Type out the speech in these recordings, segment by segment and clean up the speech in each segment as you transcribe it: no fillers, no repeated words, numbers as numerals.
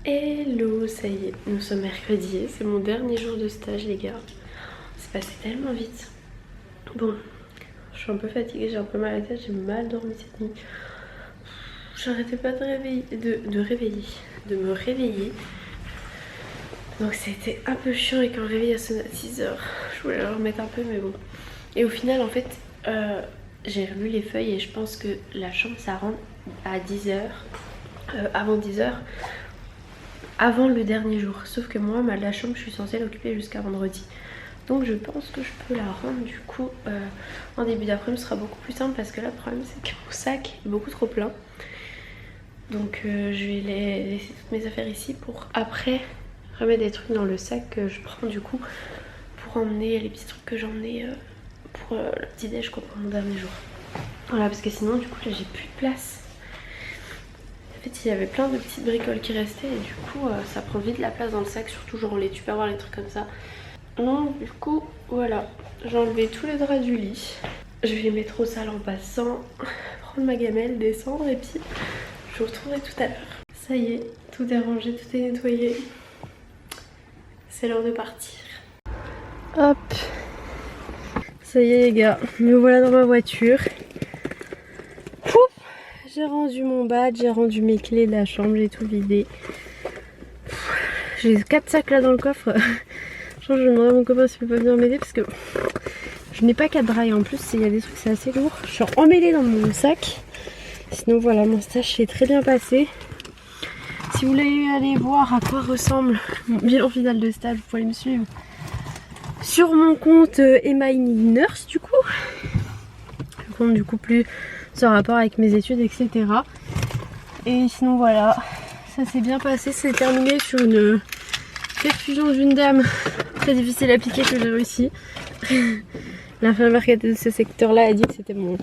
Hello, ça y est, nous sommes mercredi, c'est mon dernier jour de stage les gars. C'est passé tellement vite. Bon, je suis un peu fatiguée, j'ai un peu mal à la tête, j'ai mal dormi cette nuit. J'arrêtais pas de me réveiller. Donc c'était un peu chiant et quand le réveil a sonné à 6h, je voulais le remettre un peu mais bon. Et au final en fait, j'ai relu les feuilles et je pense que la chambre ça rentre à 10h, avant 10h. Avant le dernier jour, sauf que moi la chambre je suis censée l'occuper jusqu'à vendredi, donc je pense que je peux la rendre du coup en début d'après-midi. Ce sera beaucoup plus simple parce que là le problème c'est que mon sac est beaucoup trop plein, donc je vais laisser toutes mes affaires ici pour après remettre des trucs dans le sac que je prends du coup pour emmener les petits trucs que j'ai emmenés pour le petit déj quoi, pour mon dernier jour. Voilà, parce que sinon du coup là j'ai plus de place. En fait il y avait plein de petites bricoles qui restaient et du coup ça prend vite la place dans le sac, surtout genre les tupperwares, les trucs comme ça. Donc du coup voilà, j'ai enlevé tous les draps du lit. Je vais les mettre au sale en passant, prendre ma gamelle, descendre et puis je vous retrouverai tout à l'heure. Ça y est, tout est rangé, tout est nettoyé. C'est l'heure de partir. Hop, ça y est les gars, me voilà dans ma voiture. J'ai rendu mon badge, j'ai rendu mes clés de la chambre, j'ai tout vidé. J'ai 4 sacs là dans le coffre. Je pense que je vais demander à mon copain s'il peut pas venir m'aider parce que je n'ai pas 4 draps et en plus il y a des trucs, c'est assez lourd. Je suis emmêlée dans mon sac. Sinon voilà, mon stage s'est très bien passé. Si vous voulez aller voir à quoi ressemble mon bilan final de stage, vous pouvez aller me suivre sur mon compte Emma Nurse du coup. Le compte du coup plus en rapport avec mes études etc. Et sinon voilà, ça s'est bien passé, c'est terminé sur une perfusion d'une dame très difficile à appliquer que j'ai réussi. L'infirmière qui était de ce secteur là a dit que c'était mon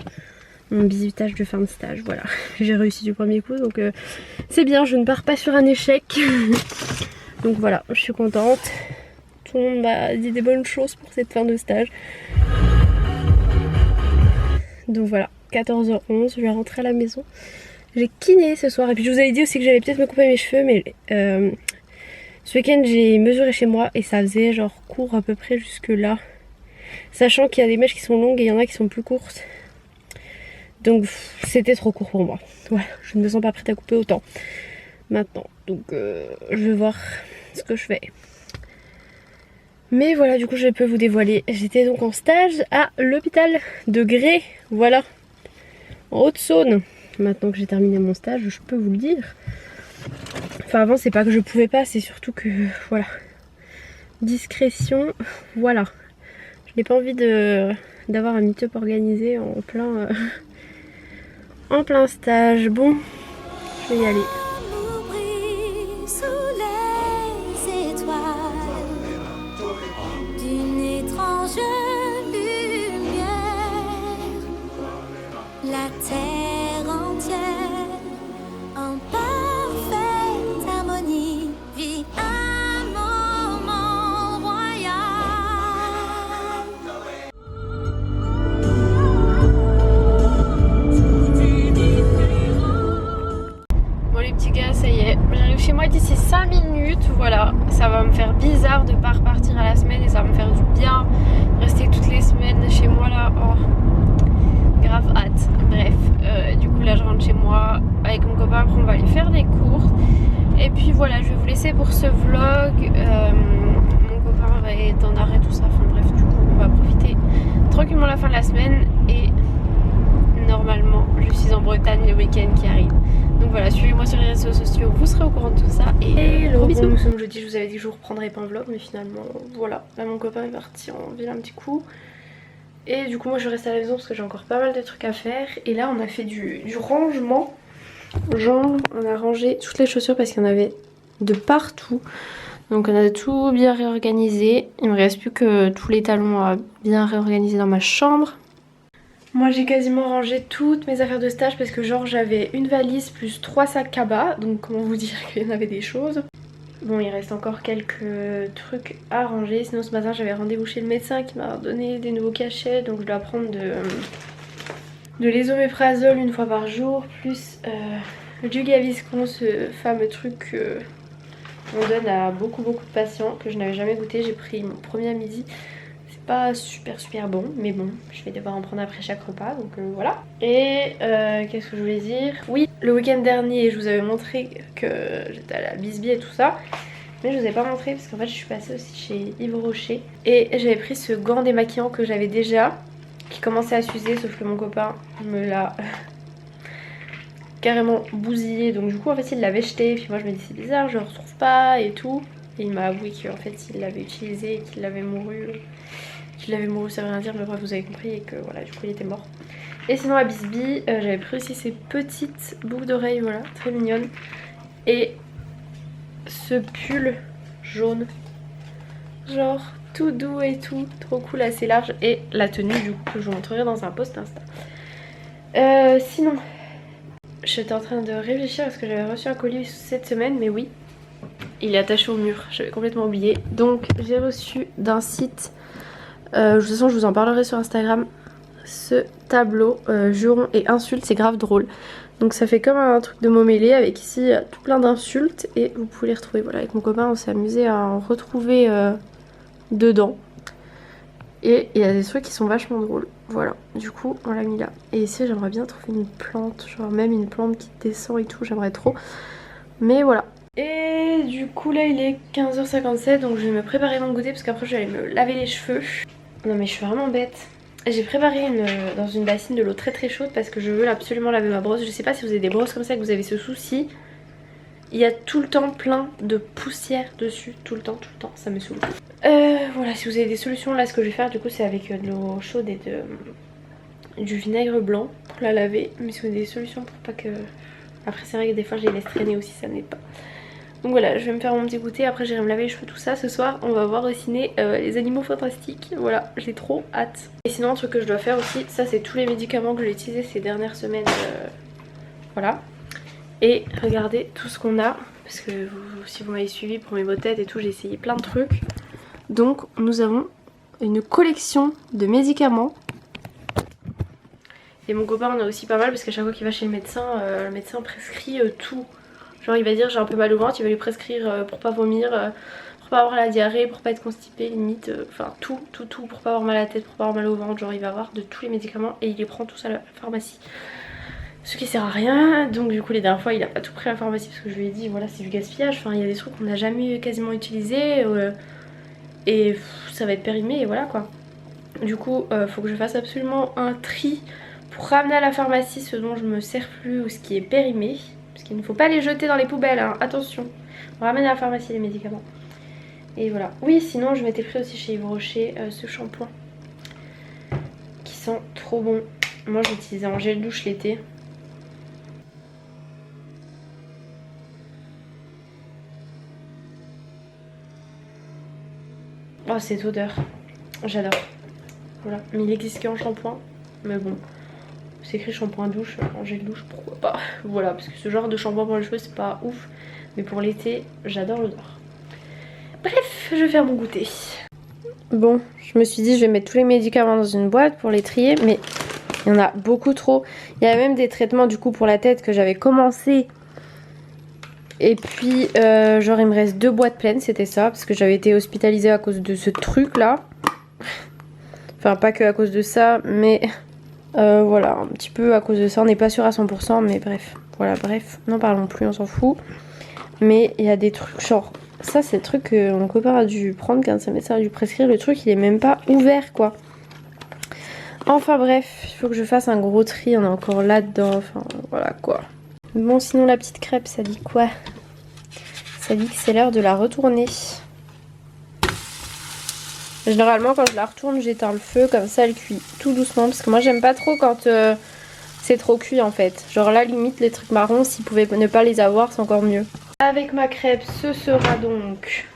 bisutage de fin de stage. Voilà, j'ai réussi du premier coup donc c'est bien, je ne pars pas sur un échec. Donc voilà, je suis contente. Tout le monde m'a dit des bonnes choses pour cette fin de stage. Donc voilà, 14h11, je vais rentrer à la maison. J'ai kiné ce soir et puis je vous avais dit aussi que j'allais peut-être me couper mes cheveux mais ce week-end j'ai mesuré chez moi et ça faisait genre court à peu près jusque là. Sachant qu'il y a des mèches qui sont longues et il y en a qui sont plus courtes. Donc c'était trop court pour moi. Voilà, je ne me sens pas prête à couper autant maintenant. Donc je vais voir ce que je fais. Mais voilà, du coup je peux vous dévoiler. J'étais donc en stage à l'hôpital de Gré, voilà, en Haute-Saône. Maintenant que j'ai terminé mon stage, je peux vous le dire. Enfin avant c'est pas que je pouvais pas, c'est surtout que voilà. Discrétion, voilà. Je n'ai pas envie d'avoir un meet-up organisé en plein stage. Bon, je vais y aller. La terre entière en parfaite harmonie vit un moment royal. Bon les petits gars, ça y est, j'arrive chez moi d'ici 5 minutes. Voilà, ça va me faire bizarre de pas repartir à la semaine et ça va me faire du bien. Rester toutes les semaines chez moi là, oh. Grave hâte. Bref, du coup là je rentre chez moi avec mon copain, après on va aller faire des courses et puis voilà, je vais vous laisser pour ce vlog. Mon copain va être en arrêt tout ça, enfin bref, du coup on va profiter tranquillement la fin de la semaine et normalement je suis en Bretagne le week-end qui arrive. Donc voilà, suivez-moi sur les réseaux sociaux, vous serez au courant de tout ça. Et hello, bisous. Bon, nous sommes jeudi, je vous avais dit que je vous reprendrai pas un vlog mais finalement voilà, là mon copain est parti en ville un petit coup. Et du coup moi je reste à la maison parce que j'ai encore pas mal de trucs à faire. Et là on a fait du rangement. Genre on a rangé toutes les chaussures parce qu'il y en avait de partout. Donc on a tout bien réorganisé. Il me reste plus que tous les talons à bien réorganiser dans ma chambre. Moi j'ai quasiment rangé toutes mes affaires de stage parce que genre j'avais une valise plus 3 sacs cabas. Donc comment vous dire qu'il y en avait des choses. Bon, il reste encore quelques trucs à ranger. Sinon ce matin j'avais rendez-vous chez le médecin qui m'a donné des nouveaux cachets. Donc je dois prendre de l'ésoméprazole une fois par jour, plus du Gaviscon, ce fameux truc qu'on donne à beaucoup de patients que je n'avais jamais goûté. J'ai pris mon premier à midi. C'est pas super bon, mais bon, je vais devoir en prendre après chaque repas, donc voilà. Et qu'est-ce que je voulais dire? Oui, le week-end dernier, je vous avais montré que j'étais à la Bisbee et tout ça. Mais je vous ai pas montré parce qu'en fait je suis passée aussi chez Yves Rocher. Et j'avais pris ce gant démaquillant que j'avais déjà, qui commençait à s'user, sauf que mon copain me l'a carrément bousillé. Donc du coup en fait il l'avait jeté, puis moi je me dis c'est bizarre, je le retrouve pas et tout. Et il m'a avoué qu'en fait il l'avait utilisé et qu'il l'avait mouru. Qu'il l'avait mouru ça veut rien dire, mais bref vous avez compris, et que voilà du coup il était mort. Et sinon à Bisbee, j'avais pris aussi ces petites boucles d'oreilles, voilà, très mignonnes. Et ce pull jaune, genre tout doux et tout, trop cool, assez large. Et la tenue du coup que je vous montrerai dans un post Insta. Sinon, j'étais en train de réfléchir parce que j'avais reçu un colis cette semaine, mais oui, il est attaché au mur, j'avais complètement oublié. Donc j'ai reçu d'un site, de toute façon je vous en parlerai sur Instagram, ce tableau jurons et insultes, c'est grave drôle. Donc ça fait comme un truc de mots mêlés avec ici tout plein d'insultes et vous pouvez les retrouver. Voilà, avec mon copain on s'est amusé à en retrouver dedans. Et il y a des trucs qui sont vachement drôles. Voilà, du coup on l'a mis là. Et ici j'aimerais bien trouver une plante, genre même une plante qui descend et tout, j'aimerais trop. Mais voilà. Et du coup là il est 15h57, donc je vais me préparer mon goûter parce qu'après je vais aller me laver les cheveux. Non mais je suis vraiment bête. J'ai préparé dans une bassine de l'eau très chaude parce que je veux absolument laver ma brosse. Je sais pas si vous avez des brosses comme ça, que vous avez ce souci. Il y a tout le temps plein de poussière dessus, tout le temps, ça me saoule. Voilà, si vous avez des solutions, là ce que je vais faire du coup c'est avec de l'eau chaude et du vinaigre blanc pour la laver. Mais si vous avez des solutions pour pas que... Après c'est vrai que des fois je les laisse traîner aussi, ça n'aide pas. Donc voilà, je vais me faire mon petit goûter, après j'irai me laver les cheveux, tout ça. Ce soir on va voir au ciné les animaux fantastiques, voilà, j'ai trop hâte. Et sinon un truc que je dois faire aussi, ça c'est tous les médicaments que j'ai utilisés ces dernières semaines, voilà. Et regardez tout ce qu'on a, parce que si vous m'avez suivi pour mes maux de tête et tout, j'ai essayé plein de trucs. Donc nous avons une collection de médicaments. Et mon copain en a aussi pas mal parce qu'à chaque fois qu'il va chez le médecin prescrit tout. Genre il va dire j'ai un peu mal au ventre, il va lui prescrire pour pas vomir, pour pas avoir la diarrhée, pour pas être constipé limite, enfin tout pour pas avoir mal à la tête, pour pas avoir mal au ventre, genre il va avoir de tous les médicaments et il les prend tous à la pharmacie. Ce qui sert à rien, donc du coup les dernières fois il a pas tout pris à la pharmacie parce que je lui ai dit voilà c'est du gaspillage, enfin il y a des trucs qu'on n'a jamais quasiment utilisés et ça va être périmé et voilà quoi. Du coup faut que je fasse absolument un tri pour ramener à la pharmacie ce dont je me sers plus ou ce qui est périmé. Parce qu'il ne faut pas les jeter dans les poubelles, hein. Attention. On ramène à la pharmacie les médicaments. Et voilà. Oui, sinon je m'étais pris aussi chez Yves Rocher ce shampoing. Qui sent trop bon. Moi j'utilisais en gel douche l'été. Oh cette odeur. J'adore. Voilà. Mais il existe qu'en shampoing. Mais bon. C'est écrit shampoing douche, en gel douche, pourquoi pas. Voilà, parce que ce genre de shampoing pour les cheveux c'est pas ouf. Mais pour l'été, j'adore l'odeur. Bref, je vais faire mon goûter. Bon, je me suis dit je vais mettre tous les médicaments dans une boîte pour les trier. Mais il y en a beaucoup trop. Il y a même des traitements du coup pour la tête que j'avais commencé. Et puis genre il me reste 2 boîtes pleines, c'était ça. Parce que j'avais été hospitalisée à cause de ce truc là. Enfin pas que à cause de ça, mais... voilà, un petit peu à cause de ça, on n'est pas sûr à 100%, mais bref, voilà, bref, n'en parlons plus, on s'en fout. Mais il y a des trucs, genre, ça c'est le truc que mon copain a dû prendre quand sa médecin a dû prescrire, le truc il est même pas ouvert quoi. Enfin bref, il faut que je fasse un gros tri, on est encore là-dedans, enfin voilà quoi. Bon sinon la petite crêpe ça dit quoi? Ça dit que c'est l'heure de la retourner. Généralement quand je la retourne j'éteins le feu, comme ça elle cuit tout doucement. Parce que moi j'aime pas trop quand c'est trop cuit en fait. Genre là limite les trucs marrons, s'ils pouvaient ne pas les avoir c'est encore mieux. Avec ma crêpe ce sera donc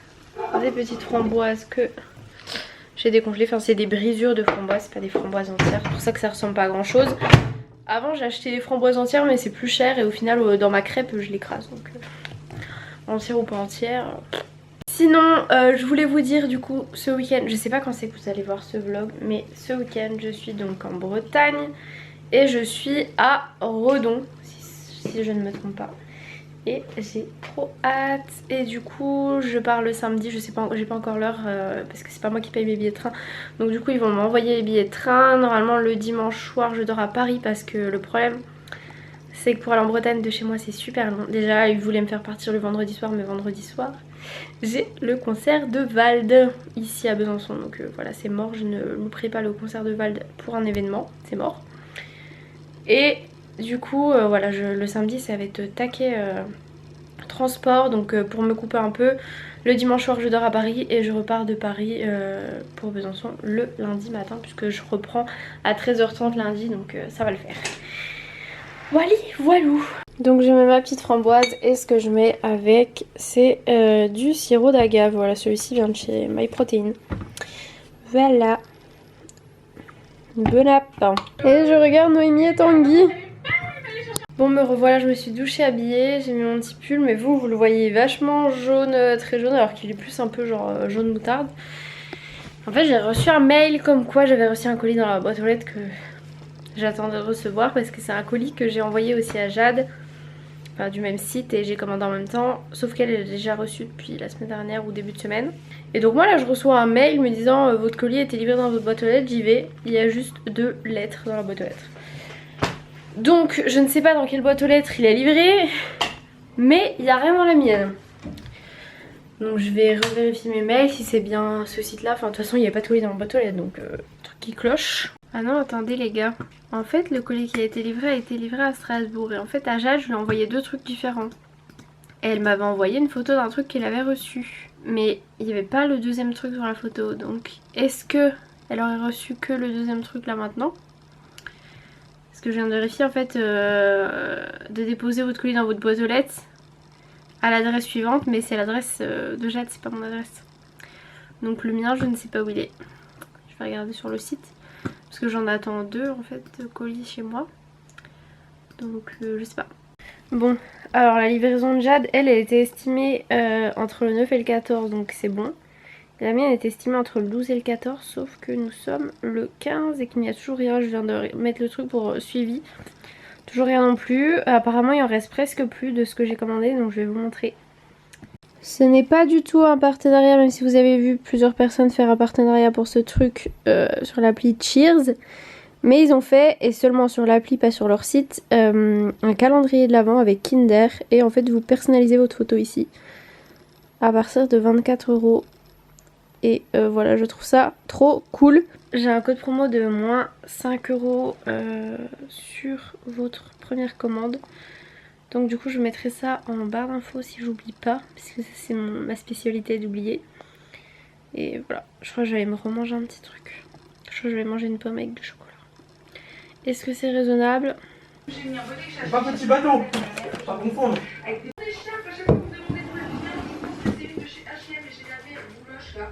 des petites framboises que j'ai décongelées. Enfin c'est des brisures de framboises, c'est pas des framboises entières. C'est pour ça que ça ressemble pas à grand chose. Avant j'ai acheté des framboises entières mais c'est plus cher. Et au final dans ma crêpe je l'écrase. Donc entière ou pas entière... Sinon, je voulais vous dire du coup ce week-end, je sais pas quand c'est que vous allez voir ce vlog, mais ce week-end je suis donc en Bretagne et je suis à Redon, si je ne me trompe pas. Et j'ai trop hâte. Et du coup je pars le samedi, je sais pas, j'ai pas encore l'heure parce que c'est pas moi qui paye mes billets de train. Donc du coup ils vont m'envoyer les billets de train. Normalement le dimanche soir je dors à Paris parce que le problème c'est que pour aller en Bretagne de chez moi c'est super long. Déjà ils voulaient me faire partir le vendredi soir, mais vendredi soir j'ai le concert de Vald ici à Besançon. Donc voilà, c'est mort, je ne louperai pas le concert de Vald pour un événement, c'est mort. Et du coup voilà, le samedi ça va être taquet transport, donc pour me couper un peu. Le dimanche soir je dors à Paris et je repars de Paris pour Besançon le lundi matin, puisque je reprends à 13h30 lundi, donc ça va le faire. Voilà, voilou. Donc je mets ma petite framboise et ce que je mets avec c'est du sirop d'agave. Voilà, celui-ci vient de chez MyProtein. Voilà. Bon appétit. Et je regarde Noémie et Tanguy. Bon, me revoilà, je me suis douchée, habillée, j'ai mis mon petit pull, mais vous le voyez vachement jaune, très jaune, alors qu'il est plus un peu genre jaune moutarde. En fait j'ai reçu un mail comme quoi j'avais reçu un colis dans la boîte aux lettres que j'attendais de recevoir, parce que c'est un colis que j'ai envoyé aussi à Jade, enfin du même site, et j'ai commandé en même temps, sauf qu'elle est déjà reçue depuis la semaine dernière ou début de semaine. Et donc moi là je reçois un mail me disant votre colis a été livré dans votre boîte aux lettres, j'y vais, il y a juste 2 lettres dans la boîte aux lettres. Donc je ne sais pas dans quelle boîte aux lettres il est livré, mais il n'y a rien dans la mienne. Donc je vais revérifier mes mails si c'est bien ce site là. Enfin de toute façon il n'y a pas de colis dans ma boîte aux lettres, donc truc qui cloche. Ah non, attendez les gars, en fait le colis qui a été livré à Strasbourg. Et en fait à Jade je lui ai envoyé 2 trucs différents. Et elle m'avait envoyé une photo d'un truc qu'elle avait reçu, mais il n'y avait pas le deuxième truc sur la photo. Donc est-ce que elle aurait reçu que le deuxième truc là maintenant? Parce que je viens de vérifier en fait de déposer votre colis dans votre boîte aux lettres à l'adresse suivante, mais c'est l'adresse de Jade, c'est pas mon adresse. Donc le mien je ne sais pas où il est. Je vais regarder sur le site parce que j'en attends 2 en fait de colis chez moi. Donc je sais pas. Bon, alors la livraison de Jade, elle était estimée entre le 9 et le 14, donc c'est bon. La mienne est estimée entre le 12 et le 14, sauf que nous sommes le 15 et qu'il n'y a toujours rien. Je viens de mettre le truc pour suivi. Toujours rien non plus. Apparemment il en reste presque plus de ce que j'ai commandé, donc je vais vous montrer. Ce n'est pas du tout un partenariat, même si vous avez vu plusieurs personnes faire un partenariat pour ce truc sur l'appli Cheers. Mais ils ont fait, et seulement sur l'appli, pas sur leur site, un calendrier de l'Avent avec Kinder. Et en fait vous personnalisez votre photo ici à partir de 24 €. Et voilà, je trouve ça trop cool. J'ai un code promo de moins 5 € sur votre première commande. Donc du coup je mettrai ça en barre d'infos si j'oublie pas, parce que c'est ma spécialité d'oublier. Et voilà, je crois que je vais me remanger un petit truc. Je crois que je vais manger une pomme avec du chocolat. Est-ce que c'est raisonnable? C'est pas petit bateau, pas confondre. Avec des chefs, à chaque fois vous me demandez pour le bien, c'est une de chez H&M et j'ai lavé, bouloche là.